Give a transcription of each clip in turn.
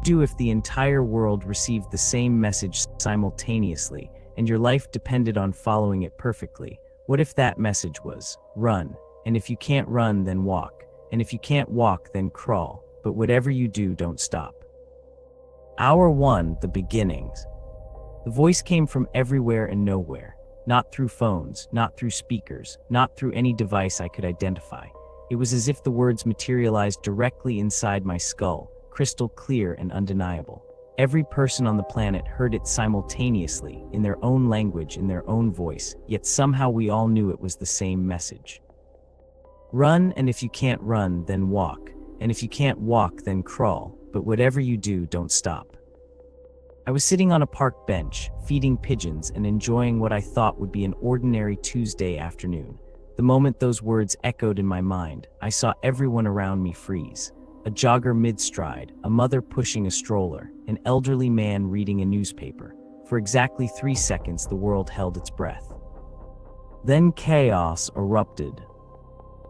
do if the entire world received the same message simultaneously, and your life depended on following it perfectly? What if that message was, run, and if you can't run, then walk, and if you can't walk, then crawl, but whatever you do, don't stop. Hour 1, the beginnings. The voice came from everywhere and nowhere, not through phones, not through speakers, not through any device I could identify. It was as if the words materialized directly inside my skull, crystal clear and undeniable. Every person on the planet heard it simultaneously, in their own language, in their own voice, yet somehow we all knew it was the same message. Run, and if you can't run, then walk, and if you can't walk, then crawl, but whatever you do, don't stop. I was sitting on a park bench, feeding pigeons and enjoying what I thought would be an ordinary Tuesday afternoon. The moment those words echoed in my mind, I saw everyone around me freeze. A jogger mid-stride, a mother pushing a stroller, an elderly man reading a newspaper. For exactly 3 seconds, the world held its breath. Then chaos erupted.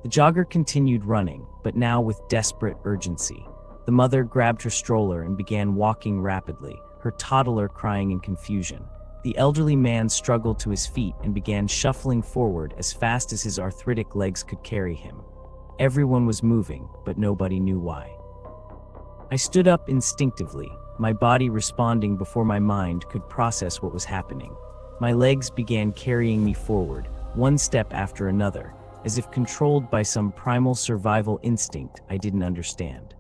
The jogger continued running, but now with desperate urgency. The mother grabbed her stroller and began walking rapidly, her toddler crying in confusion. The elderly man struggled to his feet and began shuffling forward as fast as his arthritic legs could carry him. Everyone was moving, but nobody knew why. I stood up instinctively, my body responding before my mind could process what was happening. My legs began carrying me forward, one step after another, as if controlled by some primal survival instinct I didn't understand.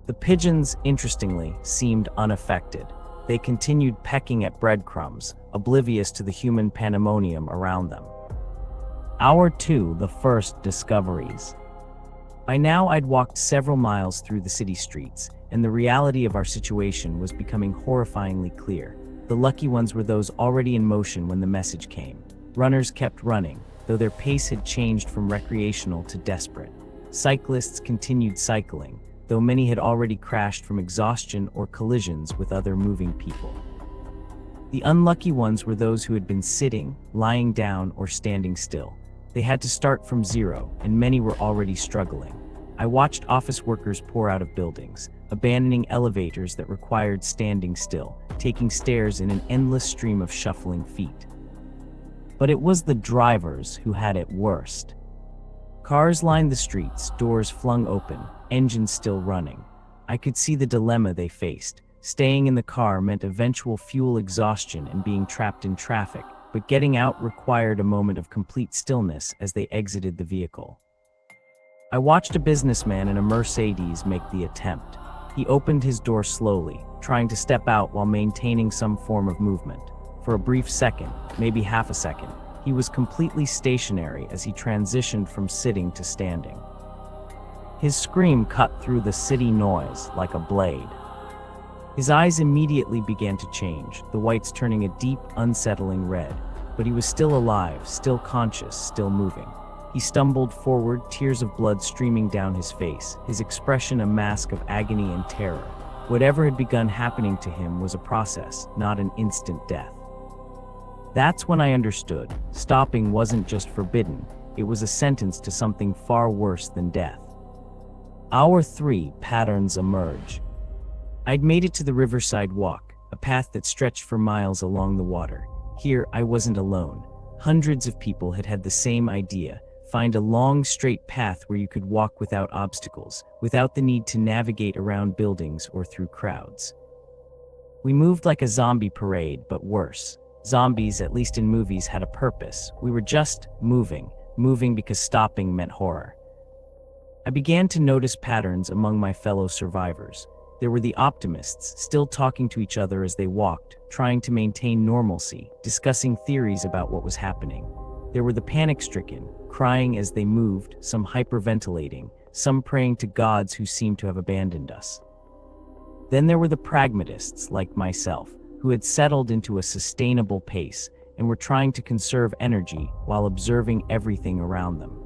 The pigeons, interestingly, seemed unaffected. They continued pecking at breadcrumbs, oblivious to the human pandemonium around them. Hour 2, the first discoveries. By now, I'd walked several miles through the city streets, and the reality of our situation was becoming horrifyingly clear. The lucky ones were those already in motion when the message came. Runners kept running, though their pace had changed from recreational to desperate. Cyclists continued cycling, though many had already crashed from exhaustion or collisions with other moving people. The unlucky ones were those who had been sitting, lying down, or standing still. They had to start from zero, and many were already struggling. I watched office workers pour out of buildings, abandoning elevators that required standing still, taking stairs in an endless stream of shuffling feet. But it was the drivers who had it worst. Cars lined the streets, doors flung open, engines still running. I could see the dilemma they faced. Staying in the car meant eventual fuel exhaustion and being trapped in traffic, but getting out required a moment of complete stillness as they exited the vehicle. I watched a businessman in a Mercedes make the attempt. He opened his door slowly, trying to step out while maintaining some form of movement. For a brief second, maybe half a second, he was completely stationary as he transitioned from sitting to standing. His scream cut through the city noise like a blade. His eyes immediately began to change, the whites turning a deep, unsettling red. But he was still alive, still conscious, still moving. He stumbled forward, tears of blood streaming down his face, his expression a mask of agony and terror. Whatever had begun happening to him was a process, not an instant death. That's when I understood. Stopping wasn't just forbidden, it was a sentence to something far worse than death. Hour 3, patterns emerge. I'd made it to the Riverside Walk, a path that stretched for miles along the water. Here, I wasn't alone. Hundreds of people had had the same idea: find a long, straight path where you could walk without obstacles, without the need to navigate around buildings or through crowds. We moved like a zombie parade, but worse. Zombies, at least in movies, had a purpose. We were just moving because stopping meant horror. I began to notice patterns among my fellow survivors. There were the optimists, still talking to each other as they walked, trying to maintain normalcy, discussing theories about what was happening. There were the panic-stricken, crying as they moved, some hyperventilating, some praying to gods who seemed to have abandoned us. Then there were the pragmatists, like myself, who had settled into a sustainable pace and were trying to conserve energy while observing everything around them.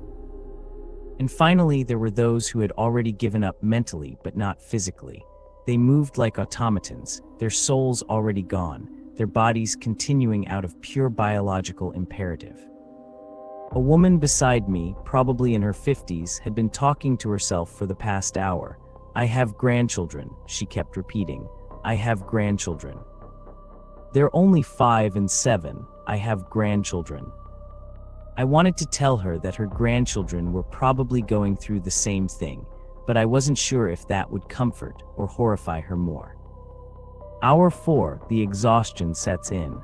And finally, there were those who had already given up mentally but not physically. They moved like automatons, their souls already gone, their bodies continuing out of pure biological imperative. A woman beside me, probably in her 50s, had been talking to herself for the past hour, I have grandchildren, she kept repeating. I have grandchildren. They're only 5 and 7. I have grandchildren. I wanted to tell her that her grandchildren were probably going through the same thing, but I wasn't sure if that would comfort or horrify her more. Hour 4, the exhaustion sets in.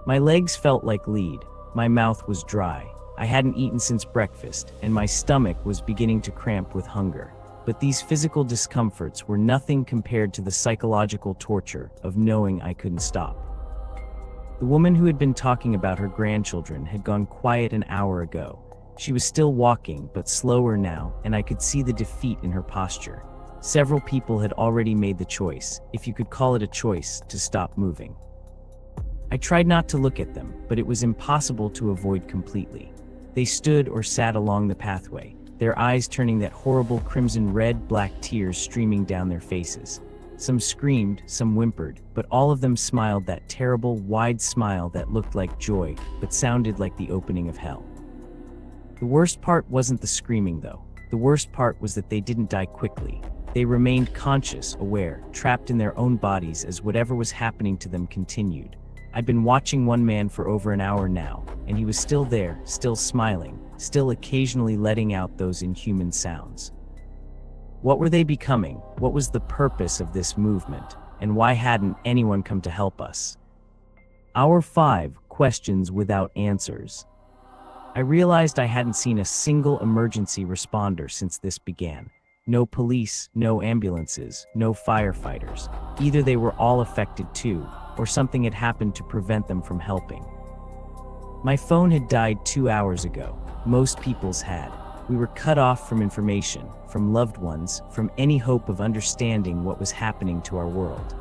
My legs felt like lead, my mouth was dry, I hadn't eaten since breakfast, and my stomach was beginning to cramp with hunger. But these physical discomforts were nothing compared to the psychological torture of knowing I couldn't stop. The woman who had been talking about her grandchildren had gone quiet an hour ago. She was still walking, but slower now, and I could see the defeat in her posture. Several people had already made the choice, if you could call it a choice, to stop moving. I tried not to look at them, but it was impossible to avoid completely. They stood or sat along the pathway, their eyes turning that horrible crimson-red-black tears streaming down their faces. Some screamed, some whimpered, but all of them smiled that terrible, wide smile that looked like joy, but sounded like the opening of hell. The worst part wasn't the screaming, though. The worst part was that they didn't die quickly. They remained conscious, aware, trapped in their own bodies as whatever was happening to them continued. I'd been watching one man for over an hour now, and he was still there, still smiling, still occasionally letting out those inhuman sounds. What were they becoming? What was the purpose of this movement? And why hadn't anyone come to help us? Hour 5, questions without answers. I realized I hadn't seen a single emergency responder since this began. No police, no ambulances, no firefighters. Either they were all affected too, or something had happened to prevent them from helping. My phone had died 2 hours ago. Most people's had. We were cut off from information, from loved ones, from any hope of understanding what was happening to our world.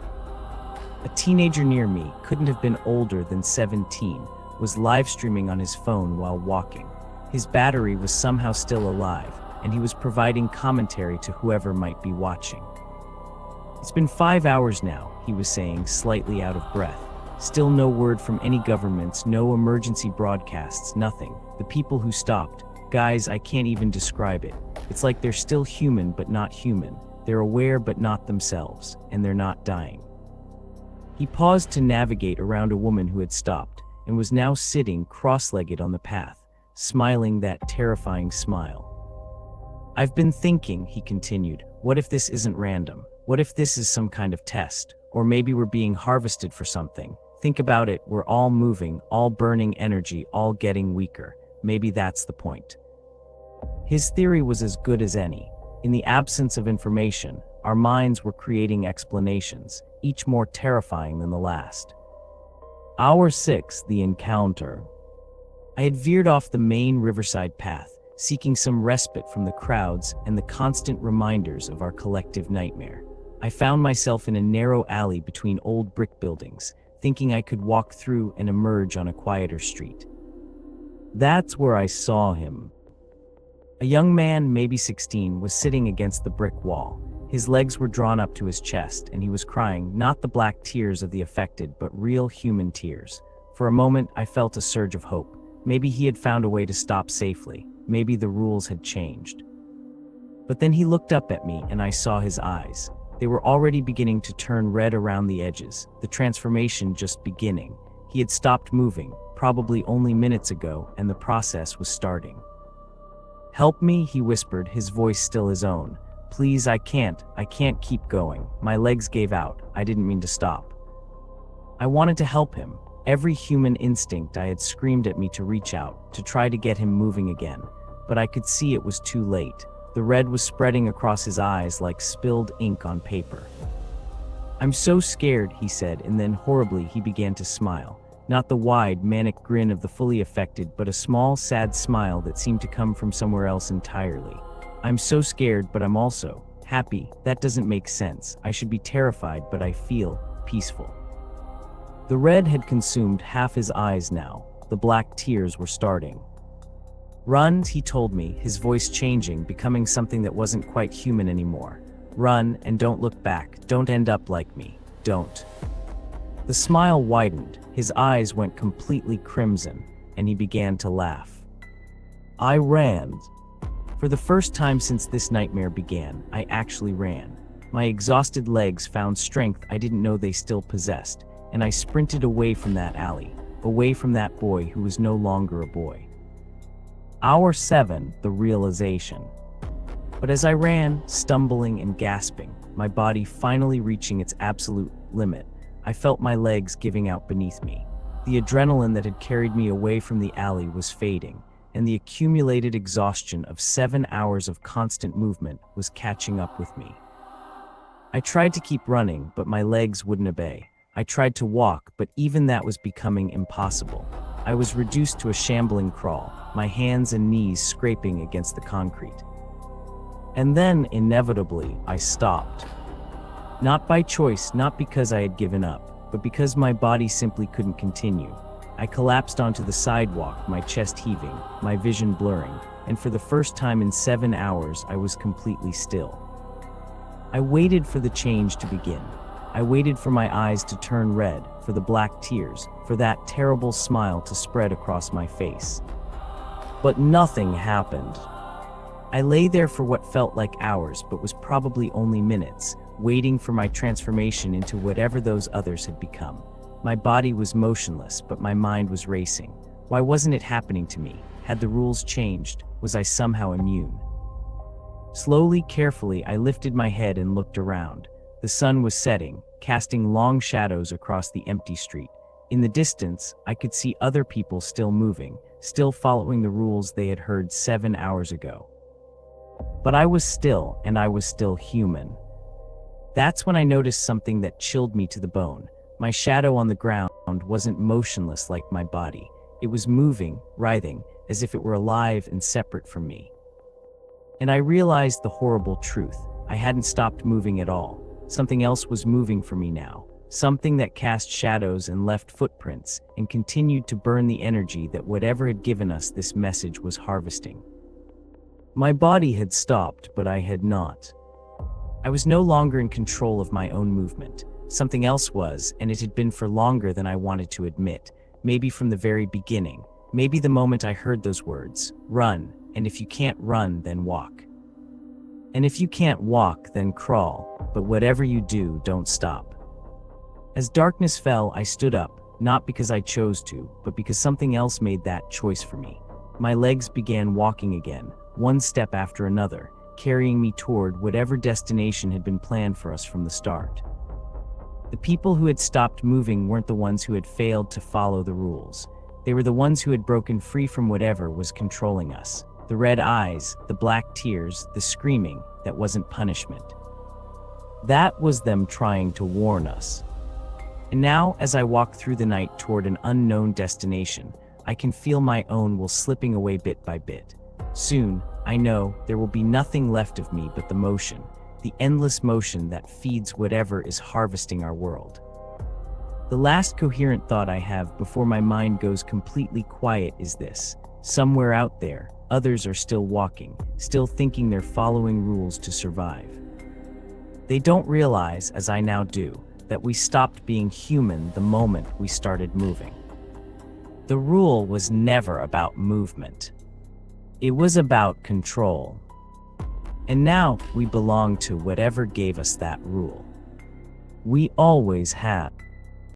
A teenager near me, couldn't have been older than 17, was live streaming on his phone while walking. His battery was somehow still alive, and he was providing commentary to whoever might be watching. It's been 5 hours now, he was saying, slightly out of breath. Still no word from any governments, no emergency broadcasts, nothing. The people who stopped, guys, I can't even describe it. It's like they're still human but not human. They're aware but not themselves, and they're not dying. He paused to navigate around a woman who had stopped, and was now sitting cross-legged on the path, smiling that terrifying smile. I've been thinking, he continued, what if this isn't random? What if this is some kind of test? Or maybe we're being harvested for something. Think about it, we're all moving, all burning energy, all getting weaker. Maybe that's the point. His theory was as good as any. In the absence of information, our minds were creating explanations, each more terrifying than the last. Hour 6, the encounter. I had veered off the main riverside path, seeking some respite from the crowds and the constant reminders of our collective nightmare. I found myself in a narrow alley between old brick buildings, thinking I could walk through and emerge on a quieter street. That's where I saw him. A young man, maybe 16, was sitting against the brick wall. His legs were drawn up to his chest, and he was crying, not the black tears of the affected, but real human tears. For a moment, I felt a surge of hope. Maybe he had found a way to stop safely. Maybe the rules had changed. But then he looked up at me, and I saw his eyes. They were already beginning to turn red around the edges, the transformation just beginning. He had stopped moving, probably only minutes ago, and the process was starting. "Help me," he whispered, his voice still his own. "Please, I can't keep going. My legs gave out. I didn't mean to stop." I wanted to help him. Every human instinct I had screamed at me to reach out, to try to get him moving again. But I could see it was too late. The red was spreading across his eyes like spilled ink on paper. "I'm so scared," he said, and then horribly he began to smile. Not the wide, manic grin of the fully affected, but a small, sad smile that seemed to come from somewhere else entirely. "I'm so scared, but I'm also happy. That doesn't make sense. I should be terrified, but I feel peaceful." The red had consumed half his eyes now. The black tears were starting. "Run," he told me, his voice changing, becoming something that wasn't quite human anymore. "Run, and don't look back. Don't end up like me. Don't." The smile widened, his eyes went completely crimson, and he began to laugh. I ran. For For the first time since this nightmare began, I actually ran. My exhausted legs found strength I didn't know they still possessed, and I sprinted away from that alley, away from that boy who was no longer a boy. Hour 7, the realization. But as I ran, stumbling and gasping, my body finally reaching its absolute limit, I felt my legs giving out beneath me. The adrenaline that had carried me away from the alley was fading, and the accumulated exhaustion of 7 hours of constant movement was catching up with me. I tried to keep running, but my legs wouldn't obey. I tried to walk, but even that was becoming impossible. I was reduced to a shambling crawl, my hands and knees scraping against the concrete. And then, inevitably, I stopped. Not by choice, not because I had given up, but because my body simply couldn't continue. I collapsed onto the sidewalk, my chest heaving, my vision blurring, and for the first time in 7 hours, I was completely still. I waited for the change to begin. I waited for my eyes to turn red, for the black tears, for that terrible smile to spread across my face. But nothing happened. I lay there for what felt like hours, but was probably only minutes, waiting for my transformation into whatever those others had become. My body was motionless, but my mind was racing. Why wasn't it happening to me? Had the rules changed? Was I somehow immune? Slowly, carefully, I lifted my head and looked around. The sun was setting, casting long shadows across the empty street. In the distance, I could see other people still moving, still following the rules they had heard 7 hours ago. But I was still, and I was still human. That's when I noticed something that chilled me to the bone. My shadow on the ground wasn't motionless like my body. It was moving, writhing, as if it were alive and separate from me. And I realized the horrible truth. I hadn't stopped moving at all. Something else was moving for me now. Something that cast shadows and left footprints, and continued to burn the energy that whatever had given us this message was harvesting. My body had stopped, but I had not. I was no longer in control of my own movement. Something else was, and it had been for longer than I wanted to admit. Maybe from the very beginning. Maybe the moment I heard those words, run, and if you can't run, then walk. And if you can't walk, then crawl, but whatever you do, don't stop. As darkness fell, I stood up, not because I chose to, but because something else made that choice for me. My legs began walking again, one step after another, carrying me toward whatever destination had been planned for us from the start. The people who had stopped moving weren't the ones who had failed to follow the rules. They were the ones who had broken free from whatever was controlling us. The red eyes, the black tears, the screaming that wasn't punishment. That was them trying to warn us. And now, as I walk through the night toward an unknown destination, I can feel my own will slipping away bit by bit. Soon, I know, there will be nothing left of me but the motion. The endless motion that feeds whatever is harvesting our world. The last coherent thought I have before my mind goes completely quiet is this. Somewhere out there, others are still walking, still thinking they're following rules to survive. They don't realize, as I now do, that we stopped being human the moment we started moving. The rule was never about movement. It was about control. And now, we belong to whatever gave us that rule. We always have.